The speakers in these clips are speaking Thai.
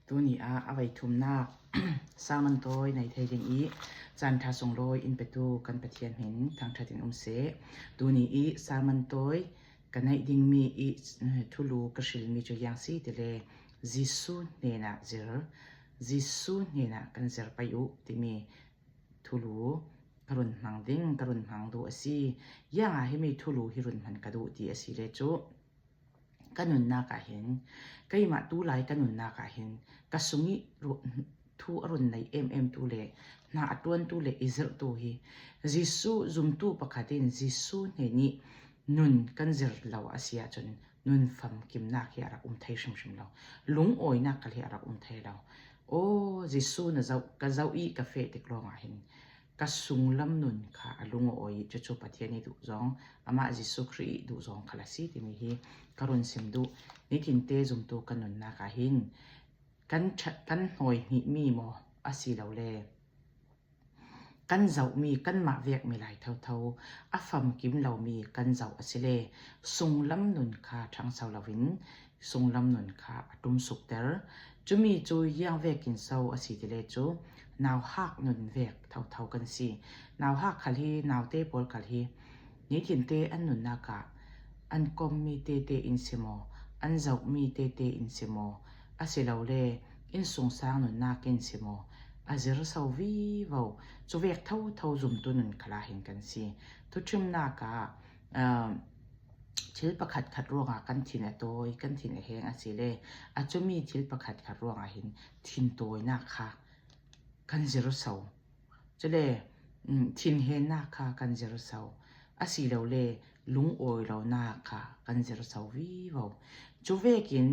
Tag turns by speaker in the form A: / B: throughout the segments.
A: ตัวนี้เอาไว้ทุมนาค สามันต้อยในไทยดิงอีจันทาส่งโรยอินไปตูกันไปเทียนเห็นทางทาดินเสตัวนี้อีสามันต้อยกันในดิงมีอีทุลูกระชิลมีจุยังซีเตเลจิสูเนนะเจอจิสูเนนะกันเจอไปอุที่มีทุลูกรุนหังดิงกรุนหังดูอสียังให้มีทุลูฮิรุนหันกระดูที่อสีเลจูกันนุนนากาเห็นก็ยังมาตู้ไลกันนุนนากาเห็นกสุงิทูอรุณในตูเลนาอัตวนตูเลอิสร์ตูฮีจิสูจุมตูประคาดินจิสูเนนี่นุนกันเจอเราอาเซียจนนุนฟัมกิมนาคีอารักไทยชิมเราลุงโอยนักกะลีอารักไทยเราโอ้จิสูนะเจ้ากะเจ้าอีกาเฟติกรองอาเห็นกะสุงลำนุนค่ะลุงโอยจะจูปะเทียนี่ดูจงอามาจิสูครีดูจงคลาสีที่มีฮีการุนสิมดูนิทินเตจุมตูกันนุนนากาหินกันหอยหิมีโมอาศิเหลาเลกันเจ้ามีกันมาเวียกมีหลายเท่าอาฟัมกิมเรามีกันเจ้าอาศิเลสุงลำนุนค่ะทางเสาลาวินสุงลำนุนค่ะตุมสุกเตอร์จะมีจูยังเวกินเสาอาศิติเลจูนาวหักนุนเวกเท่ากันสินาวหักขัลฮีนาวเตปอลขัลฮีนิทินเตอันนุนนากาอันกอมมีเตอินซิโมอันเจ้ามีเตอินซิโมอาศิเหลาเลอินสงสางนุนนากินซิโมอาจจะสาววีวาวจูเวกเท่าจุมตุนุนคลาเห็นกันสิทุชิมนากาชิลประคัดรวงกันทินโตยกันทินเฮงอาศิเลอาจจะมีชิลประคัดรวงเห็นทินโตยนาคากันเจรุสาวจะเลทินเฮนาคากันเจรุสาวอาศิเลวเลลุงโอยเรานาคากันเจรุสาววีวาวจูเวกิน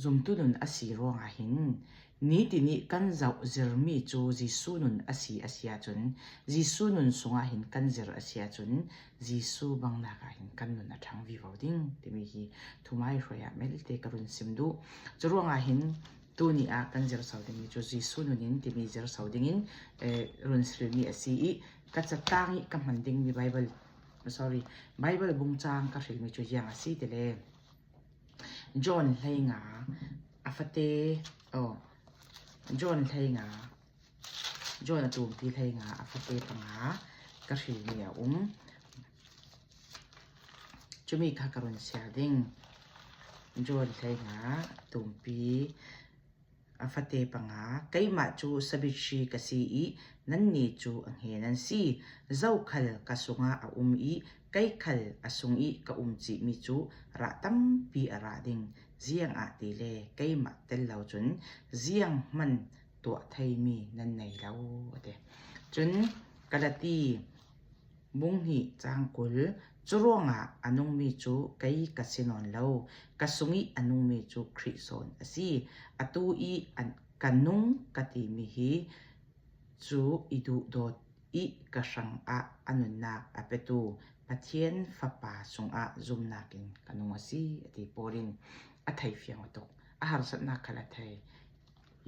A: จุมตุนุนอาศิรวงเห็นนี่ที่นี่กันเจ้าเจอมีจูจิสูนุนอาศิอาเซียจนจิสูนุนสงอาหินกันเจออาเซียจนจิสูบังนากาหินกันนุนอาทางวิวดิ้งที่มีฮีทุไมรอยเมลิเตกรุนซิมดูจรวงอาหินตัวนี้กันเจอสาวดิ้งจูจิสูนุนินที่มีเจอสาวดิ้งรุนสริมีอาศิกัจจตังกำมันดิ้งมีไบเบิลไบเบิลบุงจางก็สิมีจูยังอาศิเตเลจอห์นไลงาอาฟเตจอห์นไทยงาจอห์นตูมที่ไทยงาอาฟเตปังหากระชิเนียจะมีข้าการุนเสียดิ้งจอห์นไทยงาตูมปีอาฟเตปังหาไกมาจูสบิชีกสีอีนั่นนี่จูอังเฮนันซีเจ้าขัลกสุงาอีไกขัลอสุงอีกจีมีจูระตั้มปีอาราดิ้งเจียงอาติเลไกมาเตลเหลาจนเจียงมันตัวไทยมีนั่นในเราเดจนกระตีบุงหิจางกุลจรวงอนุมีจูไกกัสนอนเรากสุงิอนุมีจูคริโซนอสีอตูอีกันนุงกติมีฮีจูอิดูโดดอีกสังอนุนาอเปตูปะเทียนฟ้าป่าสงจุมนากินกันนุงอสีอติปอรินอไทยเฟียงตกอาหารสัตว์นักขลัดไทย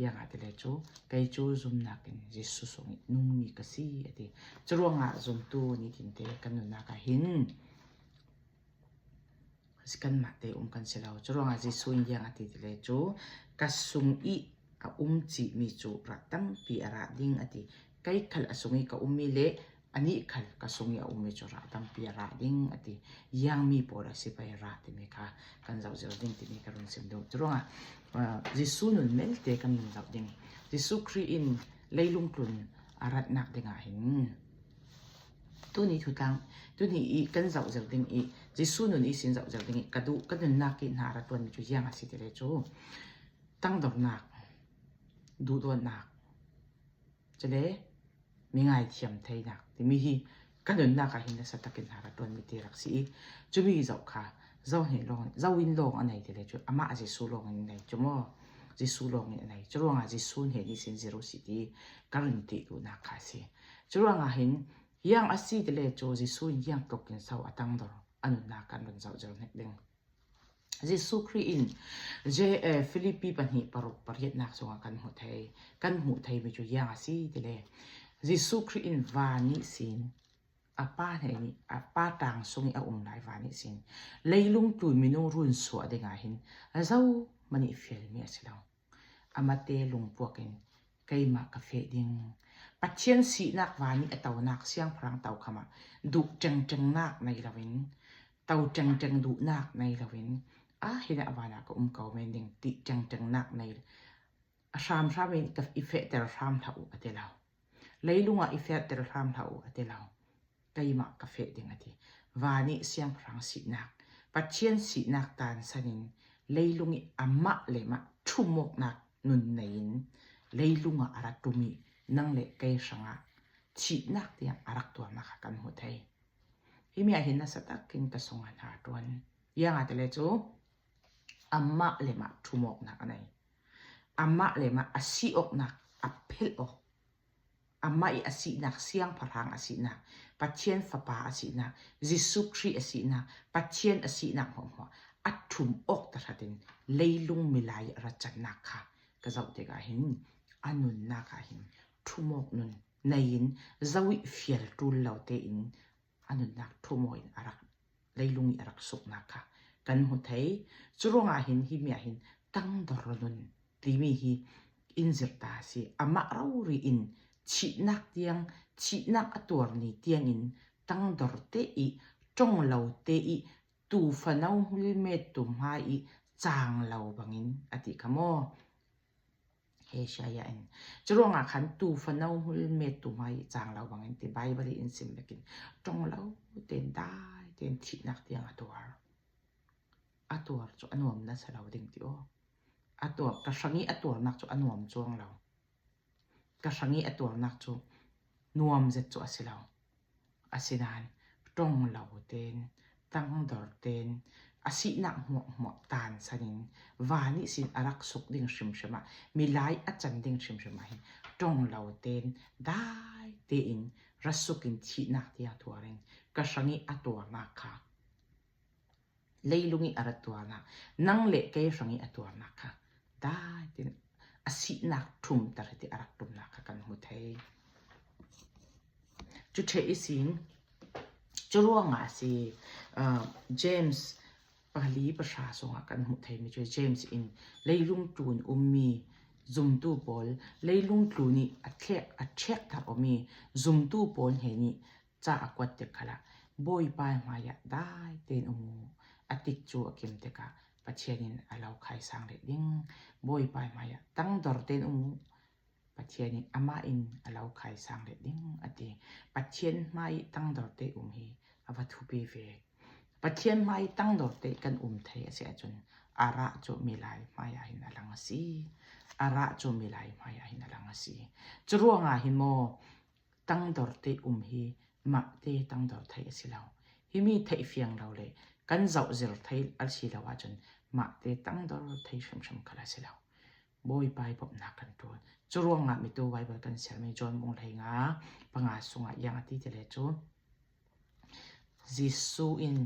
A: ยังอาจจะเลจูไกจูจุมนักนจิสุสงนุ่มมีกษีอติจรวงจุมตูนี่ทินเตกันนุนักหินสกันมาเตกันเสลาจรวงจิสุยังอาจจะเลจูกัสุงอีจีมีจูรัตัมปีอาราดิ้งอติไกขัลสุงอีมีเลอันนี้ขัลกัสุงอีมีจูรัตัมปีอาราดิ้งอติยังมีปอดสิไปราติเมฆากันเจ้าเจอดิ้งที่มีการุนเสมดูจรวงจิสูนุนเมลเตกันนุนจับดิ้งจิสูครีอินเลยลุงกลุ่นอารัตนักดิ้งเห็นตัวนี้ทุกทั้งตัวนี้อีกันเจ้าเจอดิ้งอีจิสูนุนอีสินเจ้าเจอดิ้งกระดูกันนุนนักกินหารัตวันจุยังอาศิเตเลจูตั้งดอกนักดูตัวนักจะเลยมีไงเทียมไทยนักที่มีที่กันนุนนักเห็นในสัตว์กินหารัตวันมีเตรักสีจะมีเจ้าค่ะเจ้าเห็นลงเจ้าวินลงอันไหนเตเลจูอามาจิสูลงอันไหนจุโม่จิสูลงอันไหนจรวงจิสูเห็นที่สินเซโรสิตีการันตีดูนักค่ะสิจรวงเห็นยังอาศิเตเลจูจิสูยังตกกินเสาตั้งดอกอันนุนนักกันนุนเจ้าเจอเน็กเด้งจิสูครีอินฟิลิปปีปันหิปรุปริยนักสงกันหัวไทยมีจุยังอาศิเตเลจิสูครีอินวานิสินอาป้าเนี่ยนี่อาป้าต่างส่งเอาไหนวานิสินเลยลุงตุยมิโนรุ่นสวดเดงาหินเจ้ามันอีเฟลมีอะไรแล้ว amate lung puakin kaima ka fe ding pathian si nak wani ataw nak siang phrang taw khama du chang nak nei lawin taw chang du nak nei lawin hina awana ka kaw men ding ti chang nak nei asham shamin ka effect ter sham thau atelaw leilunga effect ter sham thau atelaw kaima ka fe ding ati wani siang phrang si nak pathian si nak tan sanin leilungi amma lema thumok nak nun nein leilunga aratumi nang le kai sanga chi nak tiang arak tua nak kan hu thai himia hin na satakin ka songa na tuan yang atele chu amma lema thumok nak anai amma lema asiok nak aphel ok amma I asi nak siang pharang asi nak pathian fapa asi nak jisu khri asi nak pathian asi nak ho athum ok ta thatin leilung milai rachan nak kha ka zau te ga hin anun na ka hin thumok nun nain zawi fiel tul laute in anun nak thumoin arak leilungi arak suk na kha kan hu thai churonga hin hi mia hin tang dorlun timi hi inzirta si ama rauri in chi nak tiang chi nak ator ni tiang in tang dorte I tong laute I tu fanau hul me tum hai I chang lau bangin ati kamo he shaya en churonga khan tu fanau hul me tum hai chang lau bangin ti bible in sim lekin tong lau ten dai ten chi nak tiang ator chu anom na salau ding ti o ator ka sangi ator nak chu anom chuang lau ka sangi ator nak chu nuam zet chu asilau asinan tong lau ten tang dor ten asi nak mo tan sanin wani sin arak suk ding shim shima milai achan ding shim shima hin tong lau ten dai te in rasukin chi nak tia tuarin ka sangi ator nak kha leilungi aratuana nang le kay sangi ator nak kha dai ten asi nak thum tarati arak tum nak kha kan hu thai chu the isin churuanga si James pali pasha songa kan hu thai mi chu James in leilung tun ummi zum tu pol leilung tluni athek thar omi zum tu pol he ni cha akwat te khala boy pai maya dai ten umu atik chu akim te ka pathianin alau khai sang le ding boy pai maya tang dor ten umu pathianin ama in alau khai sang le ding ati pathian mai tang dor te hi awathu pe ve pathian mai tang dor te kan thai ase achun ara chu milai maya hin alang asi ara chu milai maya hin alang asi churuanga hi mo tang dor te hi ma te tang dor thai asilau himi thai fiang lau le kan zau zir thai al si lawa chun ma te tang dor thai sham khala silau boy pai pop na kan tu churonga mi tu bible kan sel me John mong lai nga panga sunga yang ati te le chu jisu in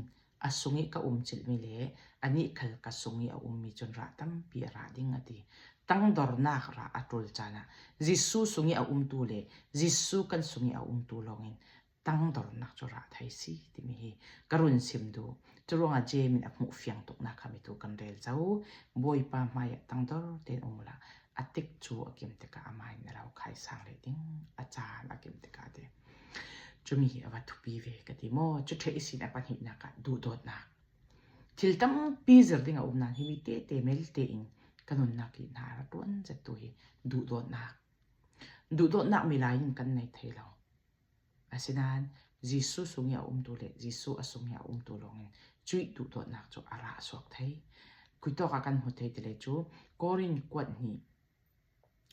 A: asungi ka chil mi le ani khal ka sungi a mi chun ra tam pi ra ding ati tang dor na ra atul chana jisu sungi a tu le jisu kan sungi a tu longin tang dor nak chu ra thai si ti mi hi karun sim du churonga jemin apmu fiang tok na khami tu kan rel chau boy pa mai tang dor te ongla atik chu akim te ka amai na lau khai sang le ding acha akim te ka de chumi hi awathu pi ve ka ti mo chu the isin apan hi na ka du dot na thil tam pi zer ding a na hi mi te mel te in kanun na ki na ra ton je tu hi du dot na mi lai in kan nei thei lau asinan jisu sungi a tu le jisu asungi a tu longin chui tu dot na chu ara sok thei kuito ka kan hu thei te le chu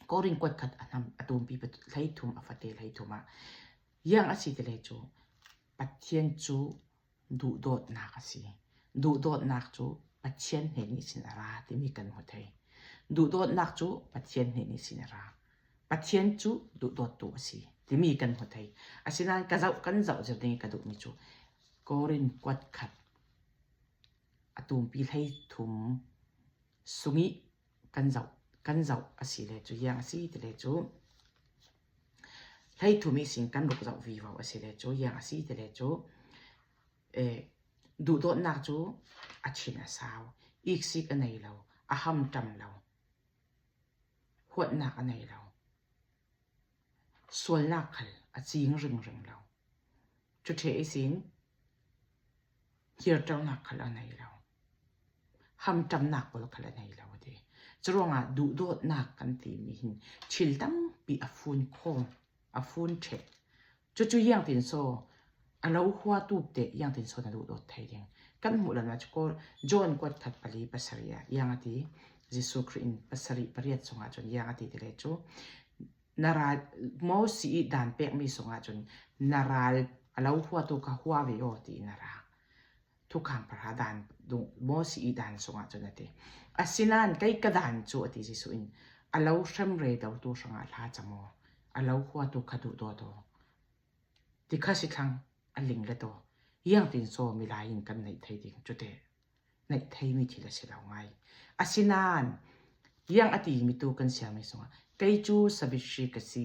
A: korin kwat khat anam atum pi pat lai thum afate lai thuma yang asi te le chu pathian chu du dot na asi du dot na chu pathian he ni sin ara ti mi kan hu thei du dot na chu pathian he ni sin ara pathian chu du dot tu asi ti mi kan hu thei asinan kan zau zer ding ka du mi chu korin kwat khat atum pi lai thum sungi kan zau asi le chu yang asi te le chu lai thumi sin kan ruk zau vi wa asi le chu yang asi te le chu du dot na chu achina saw ik sik anei lo aham tam lo วดนักอันไหนเราส่วนนักขัลอาจริงรึงเราจุดเทสินเฮียเจ้านักขัลอันไหนเราหำจำนักบลขัลอันไหนเราเดจะร้องดูโดดนักกันตีมีหินชิลตั้งปีอฟูนโคมอฟูนเชจุยังตินโซอันเราหัวตูบเตยังตินโซนัดูโดดไทยเองกันหมดแล้วนะจุกโจนกวดขัดปลีปัสริยายังอดียิสุครินปัสริปริยัตสงอาจนยังอดีเดเลจูนาราโมสีด่านเปกมีสงอาจนนาราเราหัวตูกหัวเวโอตีนาราทุกคำประหารด่านดูโมสีด่านสงอาจนนั่นเองอาศินันใกล้กระดานจูอดียิสุอินเราเชื่อมเรดาวตัวสงอาลาจามอเราหัวตูกดูโดโดที่ข้าศึกทังอันลิงเลโตยังตินโซมีลายินกันในไทยดิ่งจุดเดในไทยมีที่ละเสียแล้วไงอาศินันยังอดีมีตัวกันเสียไม่สงใกล้จูสบิชิกสี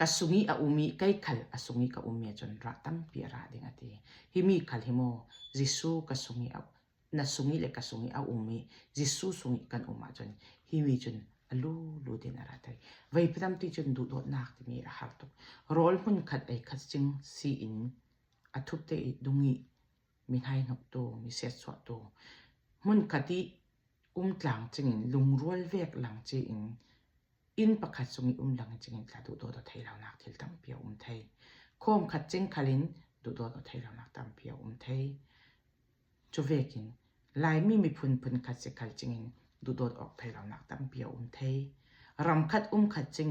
A: กัสุงีอาอุมีใกล้ขัลอสุงีกับอุมีจนรัตัมเปียราดิ่งอดีฮิมีขัลฮิโมจิสูกัสุงีอานัสุงีเลกัสุงีอาอุมีจิสูสุงีกันอุมาจนฮิมีจนลูดินอะไรไทยไว้พตั้มที่จนดูโดดนักที่มีอาหารตุกโรลหุ่นขัดไอขัดจึงซีอินอัทุบเตอดุงีมีให้หกตัวมีเศษสวดตัวหุ่นขัดที่หลังจึงลุงรัวเวกหลังจึงอินประคัดสุงีหลังจึงขัดดูโดดไทยเรานักที่ตั้มเปียวไทยโคมขัดจึงขลินดูโดดไทยเรานักตั้มเปียวไทยจูเวกินลายมีพุนขัดเสกัลจึงดูโดดออกไทยเรานักตั้มเปียวไทยรำขัดขัดจึง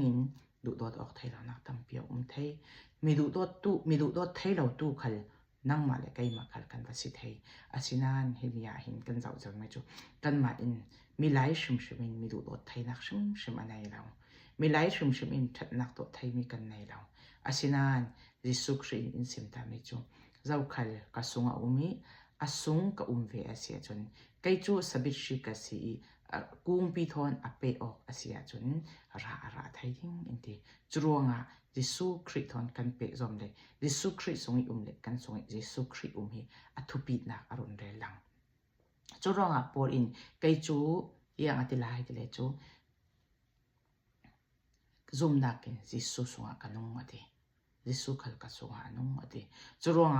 A: ดูโดดออกไทยเรานักตั้มเปียวไทยมีดูโดดไทยเราตู้ขัลนั่งมาเลยใกล้มาขัลกันวัสิไทยอาศินันเฮียหินกันเจ้าจังไม่จูกันมาอินมีหลายชิมอินมีดูโดดไทยนักชิมอันไหนเรามีหลายชิมอินชัดนักโดดไทยมีกันในเราอาศินันยิสุครินอินสิมตาไม่จูเจ้าขัลกสุงอุมีอาสุงกับเวอาเซียจนใกล้จูสบิชิกสีกุมปีทอนอเปออกอาเซียจนราไทยทิ้งอินทีจรวงยิสุคริทอนกันเปะจอมเลยยิสุคริสงอิเลยกันสงยิสุคริฮีอทุปีนักอรุณเรลังจรวงปอลินไกจูยังอติลายติเลจูซุมนักยิสุสงกันนงอดียิสุขัลกัสงานงอดีจรวง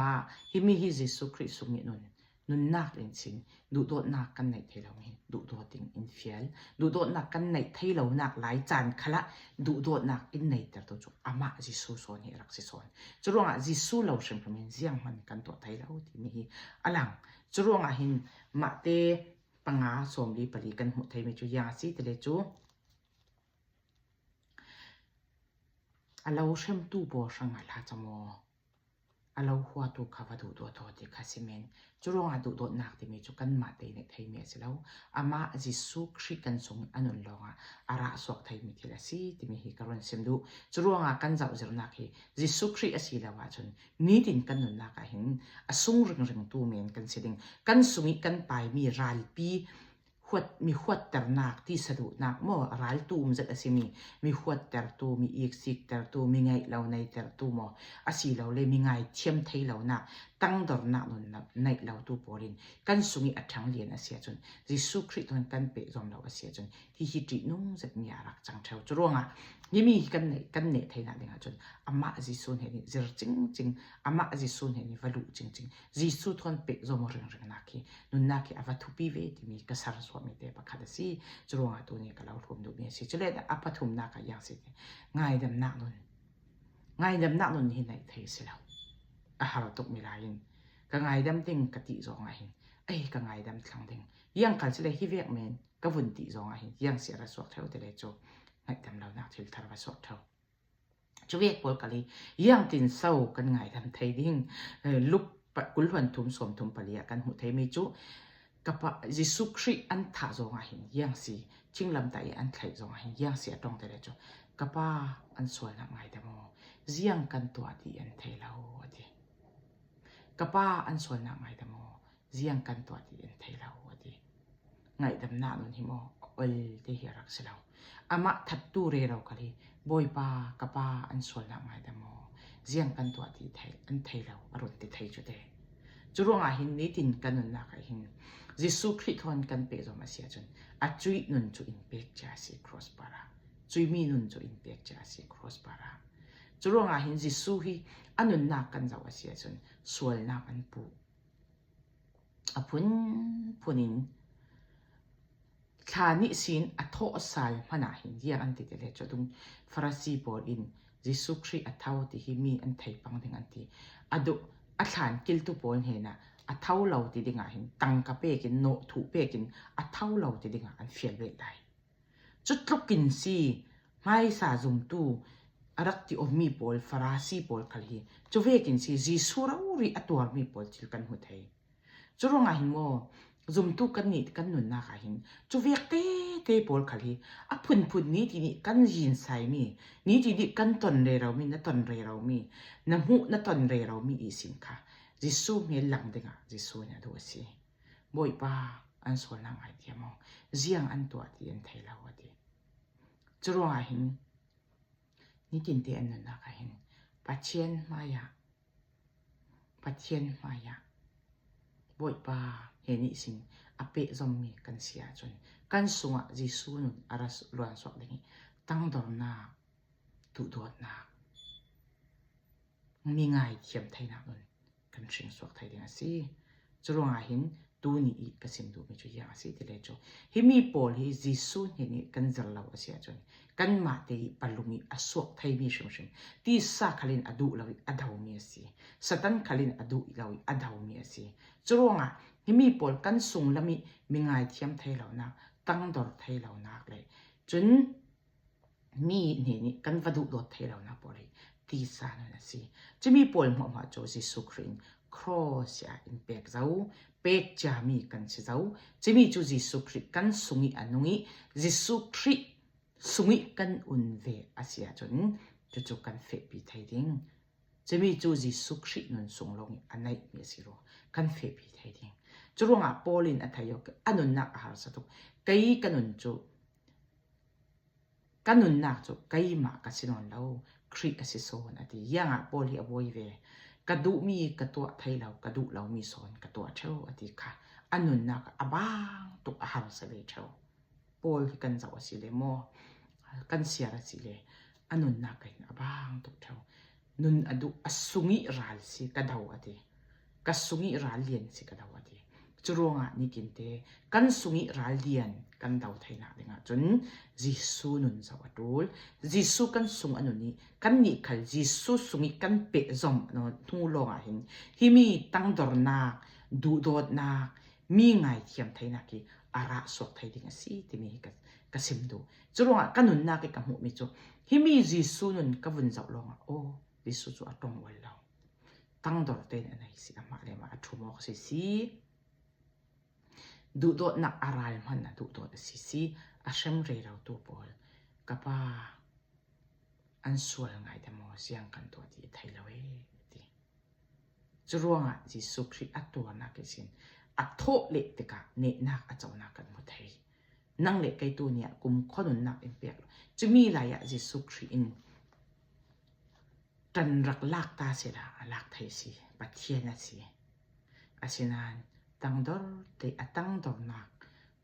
A: ฮิมีฮิยิสุคริสงอินุนนักอินสินดูโดดนักกันในไทยเราเห็นดูโดดติงอินฟิลดูโดดนักกันในไทยเรานักหลายจานขละดูโดดนักอินในแต่ตัวจุอามาจิสูสอนเฮรักสิสอนจรวงจิสูเราเชื่อมพมันเสียงมันกันตัวไทยเราที่มีอลังจรวงหินมาเตปังอาสมดีปริกันหัวไทยไม่จุยาสิแต่เลจูเราเชื่อมตู้บ่อสังหารจมอเราหัวตัวข้าวดูตัวทอที่คาสิเมนจุรงดูตัวนักที่มีจุกันมาเตในไทยเมียสิแล้วอามาจิสุคริกันสงอนุลองอาระสวกไทยมีทีละสีที่มีการันเซมดูจุรงกันจะอุจจาระที่จิสุคริอสิลาวาจนนี้ดินกันนุนนักเห็นอสุงริงตัวเมียนกันเสดิงกันสงกันไปมีรายปีมีขวดแต่หนักที่สะดุดหนักมั่วร้ายตูมจะอาศัยมีขวดแต่ตัวมีอีกสิกแต่ตัวมีไงเราในแต่ตัวมั่วอาศัยเราเลยมีไงเทียมไทยเราหนักตั้งดอกหนักนนในเราตัวปอลินกันสุงิอัดทั้งเรียนอาศัยจนยิสุคริสต์กันเปะจอมเราอาศัยจนที่ฮิจินุ่งจะมีอารักจังเท่าจุรงยี่มีกันเนไทยนั่นเองจนอามายิสุนเห็นนี่จริงอามายิสุนเห็นนี่วัลุจริงยิสุทนเปะจอมเรื่องนักที่นุนนักที่อาวัตุปีเวที่มีกษัตริย์สวมีเตปขัดสิจรวงตัวนี้ก็เรารวมดูมีสิจะเล่นอภัทุมนักอย่างสิง่ายดำนักนุนเห็นในไทยเสียแล้วอาหารตกมีลายก็ง่ายดำติงกติจองไอ้ก็ง่ายดำครั้งติงยังกันสิเลยที่เวียกเมนก็วุ่นติจองยังเสียระสวกเท่าแต่เลยโจง่ายดำเราหนักที่ทารวสวกเท่าจะเวียกปวดกะลียังตินเศร้ากันง่ายดำไทยดิ้งลุกกุลวันทุ่มสมทุ่มปลียกันหุไทยไม่จุกับยิสุคริอันท่าจงหินยังสิชิงลำไตอันไทยจงหินยังเสียตรงแต่ละจุกับอันส่วนนักไงแต่โมเสียงกันตัวดีอันไทยเราดีกับอันส่วนนักไงแต่โมเสียงกันตัวดีอันไทยเราดีไงดำหน้านุนหิโมเอลที่เฮรักเสลาอามาทัดตู้เรเรากันเลยบอยกับอันส่วนนักไงแต่โมเสียงกันตัวดีไทยอันไทยเราอรุณติไทยจุดเดจ จุรงหินนี้ตินกันนุนนักหินยิสุคริสต์คนกันเปจอมาเสียจนอาจุยนุนจุอินเปกจาสิครอสปาราจุยมีนุนจุอินเปกจาสิครอสปาราจุรงหินยิสุฮีอันนุนนักกันจะว่าเสียจนสวลนักอันปูพุนินทานิสินอัทโอสาลมานาหินเดียอันติเดเลจดุงฟราซีบอลอินยิสุคริสต์อัทาวติฮิมีอันไทยปังดิงอันติอดุอัฐานกิลตุบอลเฮนะอัทาวเหล่าติดิงหินตังกะเปกินโนถูเปกินอัทาวเหล่าติดิงอันเฟียลเวได้จุดลุกินซีไม่สาจุมตูอารักติอมีบอลฟราซีบอลคัลฮีจูเวกินซียิสุราอูริอัตวาร์มีบอลจิลกันหุไทยจุรงหินโมซุมตุกันนิดกันนุนนาหินจูเวกเตบอลคัลฮีอัพุนนี้ทีนี้กันยินไซมีนี้ทีนี้กันตนเรเรามีนัตนเรเรามีน้ำหูนัตนเรเรามีอีสินค่ะยิสุมีหลังเดงะยิสุเนี่ยดูสิบ่อยป้าอันส่วนนางไอเดียมองเจียงอันตัวที่อันไทยเราวดีจุรงหินนี่จินเตอันนุนนาหินปัจเจียนมายาบ่อยป้าเห็นอีสินอเปะซอมมีกันเสียจนกันสงะยิสุนุนอารัสล้วนสวดนี้ตั้งดอนาตุดวดนามีง่ายเทียมไทยนักนุนกันเชิงสวดไทยเดียสิจุรงหินตูนี่อีกสิมดูไม่ช่วยอย่างสิที่เลโจฮิมีโพลฮิยิสุเห็นกันจัลลาวเสียจนกันมาเตยปัลลุมีอสวกไทยมีชิมที่สักขลินอดูลาวิอดาวมีสิสตันขลินอดูลาวิอดาวมีสิจุรงฮิมีโพลกันสูงละมีง่ายเทียมไทยเหล่านักตั้งดอร์ไทยเหล่านักเลยจนมีนี่กันวัดุดอไทยเหล่านักบริที่สานนะสิจะมีโพลหัวโจสิสุครินครอสยาอินเปกเจ้าเปกจามีกันเจ้าจะมีจูยิสุคริกันสุงิอนุงิยิสุคริสุงิกันอุนเวอาเซียจนจุกันเฟปีไทยดิ้งจะมีจูยิสุครินุนส่งลงอันไหนมีสิโรกันเฟปีไทยดิ้งจุรงโพลินอัทยกอนุนักหาสตุกไกกันนุนจูกันนุนนักจูไกมากสินอนเราคริอสิโซนอดียังโพลิอโวยเวกระดูมีกระตัวไทยเรากระดูเรามีสอนกระตัวเช่าอดีค่ะอันนุนนักอบางตุกอาหารสเลเช่าโพลกันจะว่าสิเลโมกันเสียระสิเลอันนุนนักกันอบางตุกเช่านุนอดูอสุงิรัลสิกระดาวอดีกัสุงิรัลเลียนสิกระดาวอดีจุรงนี่กินเตกันสุงิรัลเลียนกันดาวไทยนักเองจนยิสุนุนสวัสดิ์ยิสุกันสุงอันนี้กันนี่ขัดยิสุสุงิกันเปะซอมนทุ่งลงเห็นที่มีตั้งดอร์นักดูดอดนักมีไงเทียมไทยนักที่อาระสวดไทยดิ้งสิที่มีกัสิมดูจุรงกันนุนนักกับหัวมิจูที่มียิสุนุนกับวันเจ้าลงโอ้ยิสุจูอัตรงวันเราตั้งดอร์เตนอะไรสิอามาเลยมาทุ่มอกสิดูโดดนักอะไรมันนะดูโดดสิอาเชมเรเราตัวบอลกับว่าอันส่วนไงแต่มอเสียงกันตัวที่ไทยเราดีจะร่วงยิสุคริอัตัวนักสินอัโตเล็กแต่กะเนนักอาเจ้านักกันหมดไทยนั่งเล็กไกตัวเนี่ยกุมข้อนุนนักเอ็นเปียกจะมีหลายยิสุครินจันรักลากตาเสียละลากไทยสิปัจเจียนะสิอาเซนานตั้งดอร์เตอตั้งดอร์นัก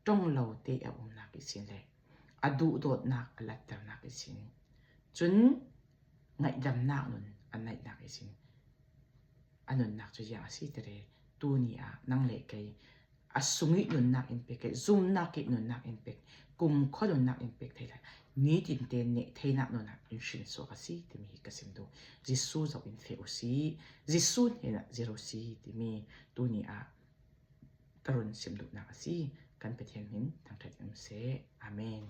A: จงเหล่าเตอนักสินเลยอดูโดดนักอลัดเตนักสินจนไงดำนักนุนอันไหนนักสินอันนุนนักจะอย่างสิเตเรตัวนี้นั่งเล็กไกอสุงินุนนักอินเปกซุ่มนักนุนนักอินเปกกุมข้อนุนนักอินเปกไทยละนี้ตินเตนเนไทยนักนุนนักอินชินโซกสิที่มีกสิมดูจิสูจะอินเฟอสิจิสูเห็นจิโรสิที่มีตัวนี้กรุณสิมดูนักสิกันไปเทียนหินทางไทยเอ็มเซอาเมน